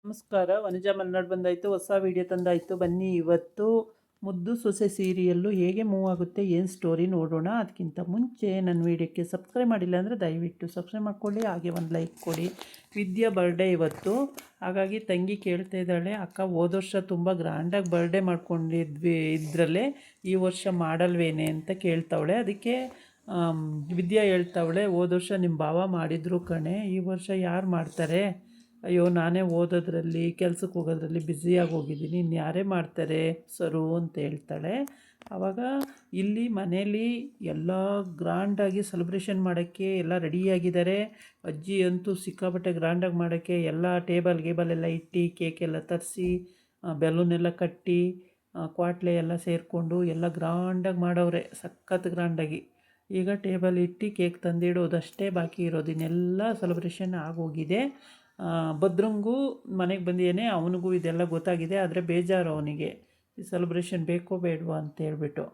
ನಮಸ್ಕಾರ. ವನಜಾ ಮಲ್ನಾಡ್ ಬಂದಾಯಿತು, ಹೊಸ ವಿಡಿಯೋ ತಂದಾಯಿತು. ಬನ್ನಿ ಇವತ್ತು ಮುದ್ದು ಸೊಸೆ ಸೀರಿಯಲ್ಲು ಹೇಗೆ ಮೂವ್ ಆಗುತ್ತೆ, ಏನು ಸ್ಟೋರಿ ನೋಡೋಣ. ಅದಕ್ಕಿಂತ ಮುಂಚೆ ನನ್ನ ವೀಡಿಯೋಕ್ಕೆ ಸಬ್ಸ್ಕ್ರೈಬ್ ಮಾಡಿಲ್ಲ ಅಂದರೆ ದಯವಿಟ್ಟು ಸಬ್ಸ್ಕ್ರೈಬ್ ಮಾಡ್ಕೊಳ್ಳಿ, ಹಾಗೆ ಒಂದು ಲೈಕ್ ಕೊಡಿ. ವಿದ್ಯಾ ಬರ್ಡೇ ಇವತ್ತು, ಹಾಗಾಗಿ ತಂಗಿ ಕೇಳ್ತಾ ಇದ್ದಾಳೆ, ಅಕ್ಕ ಹೋದ ವರ್ಷ ತುಂಬ ಗ್ರ್ಯಾಂಡಾಗಿ ಬರ್ಡೇ ಮಾಡ್ಕೊಂಡಿದ್ವಿ, ಇದರಲ್ಲೇ ಈ ವರ್ಷ ಮಾಡಲ್ವೇನೆ ಅಂತ ಕೇಳ್ತಾವಳೆ. ಅದಕ್ಕೆ ವಿದ್ಯಾ ಹೇಳ್ತಾವಳೆ, ಹೋದ ವರ್ಷ ನಿಮ್ಮ ಭಾವ ಮಾಡಿದ್ರು ಕಣೆ, ಈ ವರ್ಷ ಯಾರು ಮಾಡ್ತಾರೆ, ಅಯ್ಯೋ ನಾನೇ ಓದೋದ್ರಲ್ಲಿ ಕೆಲ್ಸಕ್ಕೆ ಹೋಗೋದ್ರಲ್ಲಿ ಬ್ಯುಸಿಯಾಗಿ ಹೋಗಿದ್ದೀನಿ, ಇನ್ನು ಯಾರೇ ಮಾಡ್ತಾರೆ ಸರು ಅಂತ ಹೇಳ್ತಾಳೆ. ಆವಾಗ ಇಲ್ಲಿ ಮನೇಲಿ ಎಲ್ಲ ಗ್ರ್ಯಾಂಡಾಗಿ ಸೆಲೆಬ್ರೇಷನ್ ಮಾಡೋಕ್ಕೆ ಎಲ್ಲ ರೆಡಿಯಾಗಿದ್ದಾರೆ. ಅಜ್ಜಿ ಅಂತೂ ಸಿಕ್ಕಾಪಟ್ಟೆ ಗ್ರ್ಯಾಂಡಾಗಿ ಮಾಡೋಕ್ಕೆ ಎಲ್ಲ ಟೇಬಲ್ ಎಲ್ಲ ಇಟ್ಟು, ಕೇಕೆಲ್ಲ ತರಿಸಿ, ಬೆಲೂನೆಲ್ಲ ಕಟ್ಟಿ, ಕ್ವಾಟ್ಲೆ ಎಲ್ಲ ಸೇರಿಕೊಂಡು ಎಲ್ಲ ಗ್ರ್ಯಾಂಡಾಗಿ ಮಾಡವ್ರೆ, ಸಖತ್ ಗ್ರ್ಯಾಂಡಾಗಿ. ಈಗ ಟೇಬಲ್ ಇಟ್ಟು ಕೇಕ್ ತಂದಿಡೋದಷ್ಟೇ ಬಾಕಿ ಇರೋದು, ಇನ್ನೆಲ್ಲ ಸೆಲೆಬ್ರೇಷನ್ ಆಗೋಗಿದೆ. ಭದ್ರಂಗೂ ಮನೆಗೆ ಬಂದಿದ್ದೇನೆ, ಅವನಿಗೂ ಇದೆಲ್ಲ ಗೊತ್ತಾಗಿದೆ. ಆದರೆ ಬೇಜಾರು ಅವನಿಗೆ, ಈ ಸೆಲೆಬ್ರೇಷನ್ ಬೇಕೋ ಬೇಡವಾ ಅಂತ ಹೇಳ್ಬಿಟ್ಟು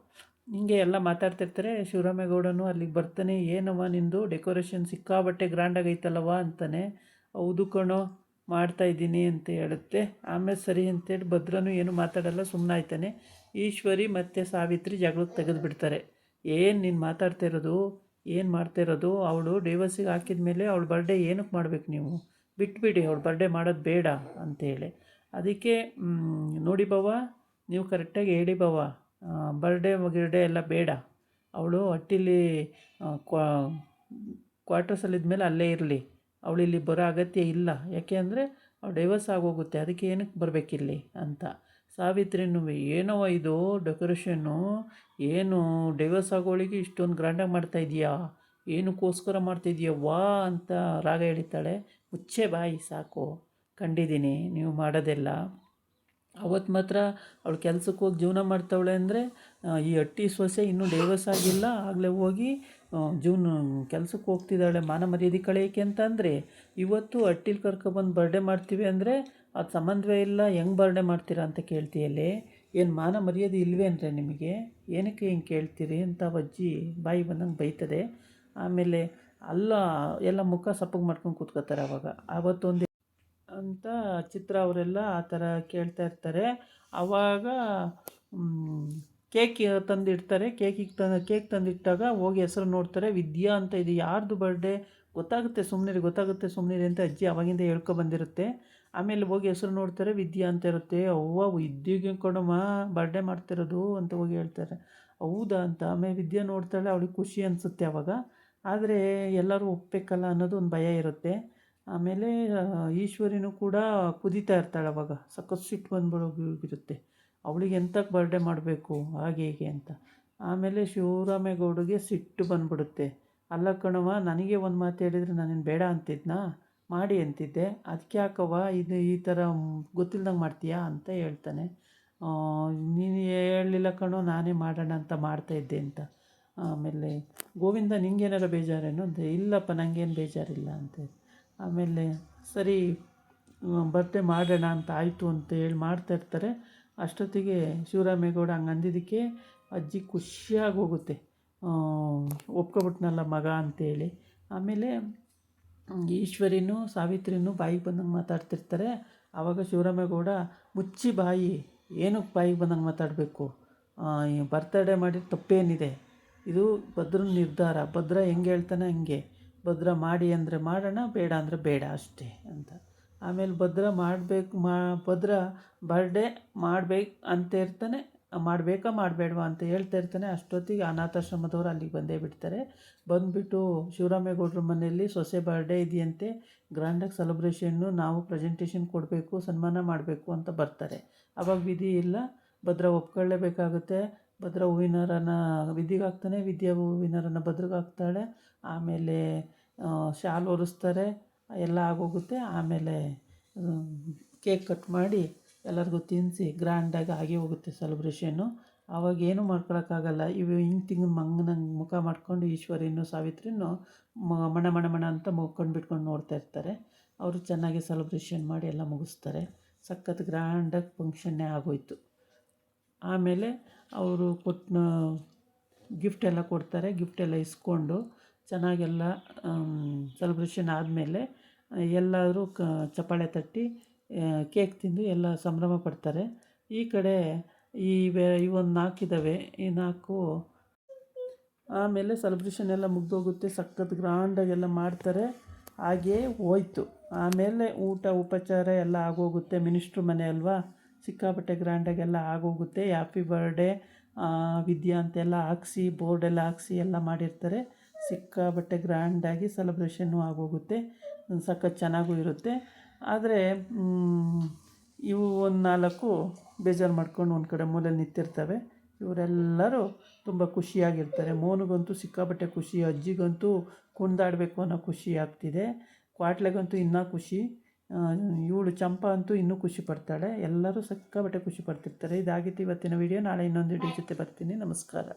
ಹಿಂಗೆ ಎಲ್ಲ ಮಾತಾಡ್ತಿರ್ತಾರೆ. ಶಿವರಾಮೇಗೌಡನು ಅಲ್ಲಿಗೆ ಬರ್ತಾನೆ, ಏನವ್ವ ನಿಂದು ಡೆಕೋರೇಷನ್ ಸಿಕ್ಕಾಬಟ್ಟೆ ಗ್ರ್ಯಾಂಡಾಗೈತಲ್ಲವ ಅಂತಾನೆ. ಹೌದು ಕಣೋ ಮಾಡ್ತಾಯಿದ್ದೀನಿ ಅಂತ ಹೇಳುತ್ತೆ. ಆಮೇಲೆ ಸರಿ ಅಂತೇಳಿ ಭದ್ರನು ಏನು ಮಾತಾಡಲ್ಲ, ಸುಮ್ಮನಾಯ್ತಾನೆ. ಈಶ್ವರಿ ಮತ್ತು ಸಾವಿತ್ರಿ ಜಗಳಕ್ಕೆ ತೆಗೆದುಬಿಡ್ತಾರೆ. ಏನು ನೀನು ಮಾತಾಡ್ತಿರೋದು, ಏನು ಮಾಡ್ತಿರೋದು, ಅವಳು ಡಿವೋರ್ಸಿಗೆ ಹಾಕಿದ ಮೇಲೆ ಅವಳ ಬರ್ಡೇ ಏನಕ್ಕೆ ಮಾಡ್ಬೇಕು, ನೀವು ಬಿಟ್ಬಿಡಿ, ಅವ್ಳು ಬರ್ಡೇ ಮಾಡೋದು ಬೇಡ ಅಂತೇಳಿ. ಅದಕ್ಕೆ ನೋಡಿ ಬವ್ವ, ನೀವು ಕರೆಕ್ಟಾಗಿ ಹೇಳಿ ಬವ್ವ, ಬರ್ಡೇ ಗಿರ್ಡೇ ಎಲ್ಲ ಬೇಡ, ಅವಳು ಹಟ್ಟಿಲಿ ಕ್ವಾರ್ಟರ್ಸಲ್ಲಿದ್ಮೇಲೆ ಅಲ್ಲೇ ಇರಲಿ, ಅವಳು ಇಲ್ಲಿ ಬರೋ ಅಗತ್ಯ ಇಲ್ಲ. ಯಾಕೆ ಅಂದರೆ ಅವಳು ಡೈವರ್ಸ್ ಆಗೋಗುತ್ತೆ, ಅದಕ್ಕೆ ಏನಕ್ಕೆ ಬರಬೇಕಿಲ್ಲಿ ಅಂತ. ಸಾವಿತ್ರಿನೂ, ಏನವ ಇದು ಡೆಕೋರೇಷನ್ನು, ಏನು ಡೈವರ್ಸ್ ಆಗೋಳಿಗೆ ಇಷ್ಟೊಂದು ಗ್ರ್ಯಾಂಡಾಗಿ ಮಾಡ್ತಾಯಿದ್ಯಾ, ಏನಕ್ಕೋಸ್ಕರ ಮಾಡ್ತಾಯಿದ್ಯವ್ವಾ ಅಂತ ರಾಗ ಎಳಿತಾಳೆ. ಮುಚ್ಚೆ ಬಾಯಿ ಸಾಕು, ಕಂಡಿದ್ದೀನಿ ನೀವು ಮಾಡೋದೆಲ್ಲ. ಅವತ್ತು ಮಾತ್ರ ಅವಳು ಕೆಲ್ಸಕ್ಕೆ ಹೋಗಿ ಜೀವನ ಮಾಡ್ತಾವಳೆ ಅಂದರೆ, ಈ ಹಟ್ಟಿ ಸೊಸೆ ಇನ್ನೂ ಡೈವರ್ಸ್ ಆಗಿಲ್ಲ, ಆಗಲೇ ಹೋಗಿ ಜೀವನ ಕೆಲ್ಸಕ್ಕೆ ಹೋಗ್ತಿದ್ದಾಳೆ ಮಾನ ಮರ್ಯಾದೆ ಕಳೆಯೋಕ್ಕೆ ಅಂತ. ಅಂದರೆ ಇವತ್ತು ಹಟ್ಟಿಲಿ ಕರ್ಕೊಬಂದು ಬರ್ಡೇ ಮಾಡ್ತೀವಿ ಅಂದರೆ ಅದು ಸಂಬಂಧವೇ ಇಲ್ಲ, ಹೆಂಗೆ ಬರ್ಡೇ ಮಾಡ್ತೀರಾ ಅಂತ ಕೇಳ್ತೀಯಲ್ಲೇ, ಏನು ಮಾನ ಮರ್ಯಾದೆ ಇಲ್ವೇ ಅಂದರೆ ನಿಮಗೆ, ಏನಕ್ಕೆ ಹಿಂಗೆ ಕೇಳ್ತೀರಿ ಅಂತ ಅಜ್ಜಿ ಬಾಯಿ ಬಂದಂಗೆ ಬೈತದೆ. ಆಮೇಲೆ ಅಲ್ಲ, ಎಲ್ಲ ಮುಖ ಸಪ್ಪಗೆ ಮಾಡ್ಕೊಂಡು ಕೂತ್ಕೋತಾರೆ. ಆವತ್ತೊಂದು ಅಂತ ಚಿತ್ರ ಅವರೆಲ್ಲ ಆ ಥರ ಕೇಳ್ತಾ ಇರ್ತಾರೆ. ಆವಾಗ ಕೇಕ್ ತಂದಿಡ್ತಾರೆ. ಕೇಕ್ ತಂದಿಟ್ಟಾಗ ಹೋಗಿ ಹೆಸರು ನೋಡ್ತಾರೆ, ವಿದ್ಯಾ ಅಂತ. ಇದು ಯಾರ್ದು ಬರ್ಡೇ ಗೊತ್ತಾಗುತ್ತೆ ಸುಮ್ಮನಿರಿ ಅಂತ ಅಜ್ಜಿ ಅವಾಗಿಂದ ಹೇಳ್ಕೊಬಂದಿರುತ್ತೆ. ಆಮೇಲೆ ಹೋಗಿ ಹೆಸರು ನೋಡ್ತಾರೆ, ವಿದ್ಯಾ ಅಂತ ಇರುತ್ತೆ. ಅವ್ವ ವಿದ್ಯೆಗೆ ಕಣಮ್ಮ ಬರ್ಡೇ ಮಾಡ್ತಿರೋದು ಅಂತ ಹೋಗಿ ಹೇಳ್ತಾರೆ. ಹೌದಾ ಅಂತ. ಆಮೇಲೆ ವಿದ್ಯಾ ನೋಡ್ತಾಳೆ, ಅವಳಿಗೆ ಖುಷಿ ಅನಿಸುತ್ತೆ ಅವಾಗ. ಆದರೆ ಎಲ್ಲರೂ ಒಪ್ಪಬೇಕಲ್ಲ ಅನ್ನೋದು ಒಂದು ಭಯ ಇರುತ್ತೆ. ಆಮೇಲೆ ಈಶ್ವರಿನೂ ಕೂಡ ಕುದೀತಾ ಇರ್ತಾಳೆ ಅವಾಗ, ಸಖತ್ ಸಿಟ್ಟು ಬಂದ್ಬಿಡುತ್ತೆ, ಅವಳಿಗೆ ಎಂತಕ್ಕೆ ಬರ್ಡೇ ಮಾಡಬೇಕು ಹಾಗೆ ಹೀಗೆ ಅಂತ. ಆಮೇಲೆ ಶಿವರಾಮೇಗೌಡಗೆ ಸಿಟ್ಟು ಬಂದ್ಬಿಡುತ್ತೆ. ಅಲ್ಲ ಕಣವ, ನನಗೆ ಒಂದು ಮಾತು ಹೇಳಿದರೆ ನಾನೇನು ಬೇಡ ಅಂತಿದ್ನಾ, ಮಾಡಿ ಅಂತಿದ್ದೆ, ಅದಕ್ಕೆ ಯಾಕವ್ವ ಇದು ಈ ಥರ ಗೊತ್ತಿಲ್ದಂಗೆ ಮಾಡ್ತೀಯಾ ಅಂತ ಹೇಳ್ತಾನೆ. ನೀನು ಹೇಳಲಿಲ್ಲ ಕಣೋ, ನಾನೇ ಮಾಡೋಣ ಅಂತ ಮಾಡ್ತಾಯಿದ್ದೆ ಅಂತ. ಆಮೇಲೆ ಗೋವಿಂದ, ನಿಂಗೇನಾರ ಬೇಜಾರೇನು ಅಂತ. ಇಲ್ಲಪ್ಪ ನನಗೇನು ಬೇಜಾರಿಲ್ಲ ಅಂತ. ಆಮೇಲೆ ಸರಿ ಬರ್ಡೇ ಮಾಡೋಣ ಅಂತ ಆಯಿತು ಅಂತ ಹೇಳಿ ಮಾಡ್ತಾಯಿರ್ತಾರೆ. ಅಷ್ಟೊತ್ತಿಗೆ ಶಿವರಾಮೇಗೌಡ ಹಂಗೆ ಅಂದಿದ್ದಕ್ಕೆ ಅಜ್ಜಿ ಖುಷಿಯಾಗಿ ಹೋಗುತ್ತೆ, ಒಪ್ಕೊಬಿಟ್ನಲ್ಲ ಮಗ ಅಂತೇಳಿ. ಆಮೇಲೆ ಈಶ್ವರಿನೂ ಸಾವಿತ್ರಿನೂ ಬಾಯಿಗೆ ಬಂದಂಗೆ ಮಾತಾಡ್ತಿರ್ತಾರೆ. ಆವಾಗ ಶಿವರಾಮೇಗೌಡ, ಮುಚ್ಚಿ ಬಾಯಿ, ಏನಕ್ಕೆ ಬಾಯಿಗೆ ಬಂದಂಗೆ ಮಾತಾಡಬೇಕು, ಬರ್ತಡೇ ಮಾಡಿ ತಪ್ಪೇನಿದೆ, ಇದು ಭದ್ರನ ನಿರ್ಧಾರ, ಭದ್ರ ಹೆಂಗೆ ಹೇಳ್ತಾನೆ ಹಂಗೆ, ಭದ್ರ ಮಾಡಿ ಅಂದರೆ ಮಾಡೋಣ, ಬೇಡ ಅಂದರೆ ಬೇಡ ಅಷ್ಟೇ ಅಂತ. ಆಮೇಲೆ ಭದ್ರ ಭದ್ರ ಬರ್ಡೇ ಮಾಡಬೇಕು ಅಂತ ಇರ್ತಾನೆ, ಮಾಡಬೇಕಾ ಮಾಡಬೇಡವಾ ಅಂತ ಹೇಳ್ತಾ ಇರ್ತಾನೆ. ಅಷ್ಟೊತ್ತಿಗೆ ಅನಾಥಾಶ್ರಮದವರು ಅಲ್ಲಿಗೆ ಬಂದೇ ಬಿಡ್ತಾರೆ. ಬಂದುಬಿಟ್ಟು ಶಿವರಾಮೇಗೌಡರ ಮನೆಯಲ್ಲಿ ಸೊಸೆ ಬರ್ಡೇ ಇದೆಯಂತೆ, ಗ್ರ್ಯಾಂಡಾಗಿ ಸೆಲೆಬ್ರೇಷನ್ನು, ನಾವು ಪ್ರೆಸೆಂಟೇಷನ್ ಕೊಡಬೇಕು, ಸನ್ಮಾನ ಮಾಡಬೇಕು ಅಂತ ಬರ್ತಾರೆ. ಆವಾಗ ವಿಧಿ ಇಲ್ಲ, ಭದ್ರ ಒಪ್ಕೊಳ್ಳೇಬೇಕಾಗುತ್ತೆ. ಭದ್ರ ಹೂವಿನಾರನ ವಿಧಿಗೆ ಹಾಕ್ತಾನೆ, ವಿದ್ಯಾ ಹೂವಿನಾರನ ಭದ್ರಗೆ ಹಾಕ್ತಾಳೆ. ಆಮೇಲೆ ಶಾಲು ಒರೆಸ್ತಾರೆ, ಎಲ್ಲ ಆಗೋಗುತ್ತೆ. ಆಮೇಲೆ ಕೇಕ್ ಕಟ್ ಮಾಡಿ ಎಲ್ಲರಿಗೂ ತಿನ್ನಿಸಿ ಗ್ರ್ಯಾಂಡಾಗಿ ಆಗಿ ಹೋಗುತ್ತೆ ಸೆಲೆಬ್ರೇಷನ್ನು. ಆವಾಗೇನು ಮಾಡ್ಕೊಳಕ್ಕಾಗಲ್ಲ. ಹಿಂಗೆ ತಿಂಗಳು ಮಂಗನಂಗೆ ಮುಖ ಮಾಡ್ಕೊಂಡು ಈಶ್ವರಿನೂ ಸಾವಿತ್ರಿನೂ ಮಣ ಅಂತ ಮುಗ್ಕೊಂಡು ಬಿಟ್ಕೊಂಡು ನೋಡ್ತಾ ಇರ್ತಾರೆ. ಅವರು ಚೆನ್ನಾಗಿ ಸೆಲೆಬ್ರೇಷನ್ ಮಾಡಿ ಎಲ್ಲ ಮುಗಿಸ್ತಾರೆ. ಸಖತ್ ಗ್ರ್ಯಾಂಡಾಗಿ ಫಂಕ್ಷನ್ನೇ ಆಗೋಯ್ತು. ಆಮೇಲೆ ಅವರು ಗಿಫ್ಟೆಲ್ಲ ಕೊಡ್ತಾರೆ. ಗಿಫ್ಟೆಲ್ಲ ಇಸ್ಕೊಂಡು ಚೆನ್ನಾಗೆಲ್ಲ ಸೆಲೆಬ್ರೇಷನ್ ಆದಮೇಲೆ ಎಲ್ಲರೂ ಚಪ್ಪಾಳೆ ತಟ್ಟಿ ಕೇಕ್ ತಿಂದು ಎಲ್ಲ ಸಂಭ್ರಮ ಪಡ್ತಾರೆ. ಈ ಕಡೆ ಇವೊಂದು 4 ಇದ್ದಾವೆ. ಈ 4 ಆಮೇಲೆ ಸೆಲೆಬ್ರೇಷನ್ ಎಲ್ಲ ಮುಗ್ದೋಗುತ್ತೆ. ಸಖತ್ ಗ್ರ್ಯಾಂಡಾಗೆಲ್ಲ ಮಾಡ್ತಾರೆ. ಹಾಗೇ ಹೋಯ್ತು. ಆಮೇಲೆ ಊಟ ಉಪಚಾರ ಎಲ್ಲ ಆಗೋಗುತ್ತೆ. ಮಿನಿಸ್ಟ್ರು ಮನೆ ಅಲ್ವಾ, ಸಿಕ್ಕಾಪಟ್ಟೆ ಗ್ರ್ಯಾಂಡಾಗೆಲ್ಲ ಆಗೋಗುತ್ತೆ. ಹ್ಯಾಪಿ ಬರ್ಡೇ ವಿದ್ಯಾ ಅಂತೆಲ್ಲ ಹಾಕ್ಸಿ ಬೋರ್ಡೆಲ್ಲ ಹಾಕ್ಸಿ ಎಲ್ಲ ಮಾಡಿರ್ತಾರೆ. ಸಿಕ್ಕಾಪಟ್ಟೆ ಗ್ರ್ಯಾಂಡಾಗಿ ಸೆಲೆಬ್ರೇಷನ್ನು ಆಗೋಗುತ್ತೆ. ಸಖತ್ ಚೆನ್ನಾಗೂ ಇರುತ್ತೆ. ಆದರೆ ಇವು ಒಂದು 4 ಬೇಜಾರು ಮಾಡ್ಕೊಂಡು ಒಂದು ಕಡೆ ಮೂಲೆಯಲ್ಲಿ ನಿಂತಿರ್ತವೆ. ಇವರೆಲ್ಲರೂ ತುಂಬ ಖುಷಿಯಾಗಿರ್ತಾರೆ. ಮೋನಿಗಂತೂ ಸಿಕ್ಕಾಪಟ್ಟೆ ಖುಷಿ, ಅಜ್ಜಿಗಂತೂ ಕುಣಿದಾಡಬೇಕು ಅನ್ನೋ ಖುಷಿ ಆಗ್ತಿದೆ, ಕ್ವಾಟ್ಲೆಗಂತೂ ಇನ್ನೂ ಖುಷಿ, ಇವಳು ಚಂಪಾ ಅಂತೂ ಇನ್ನೂ ಖುಷಿ ಪಡ್ತಾಳೆ. ಎಲ್ಲರೂ ಸಿಕ್ಕಾಪಟ್ಟೆ ಖುಷಿ ಪಡ್ತಿರ್ತಾರೆ. ಇದಾಗಿತ್ತು ಇವತ್ತಿನ ವೀಡಿಯೋ. ನಾಳೆ ಇನ್ನೊಂದು ವೀಡಿಯೋ ಜೊತೆ ಬರ್ತೀನಿ. ನಮಸ್ಕಾರ.